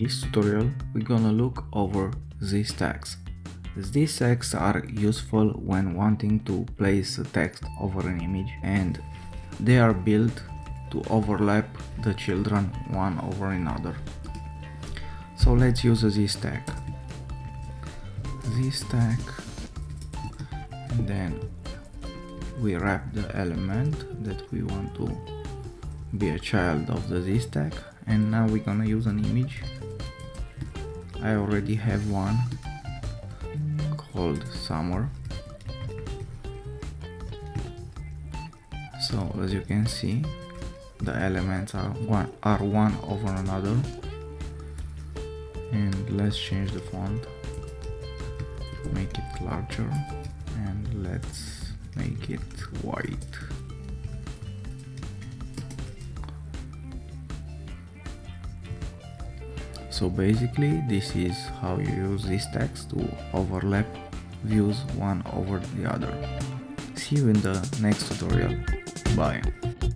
this tutorial, we're gonna look over these tags. These tags are useful when wanting to place a text over an image, and they are built to overlap the children one over another. So let's use this tag, and then we wrap the element that we want to be a child of the this tag. And now we're gonna use an image. I already have one called summer. So as you can see, the elements are one over another. And let's change the font, make it larger, and let's make it white. So basically this is how you use these tags to overlap views one over the other. See you in the next tutorial. Bye.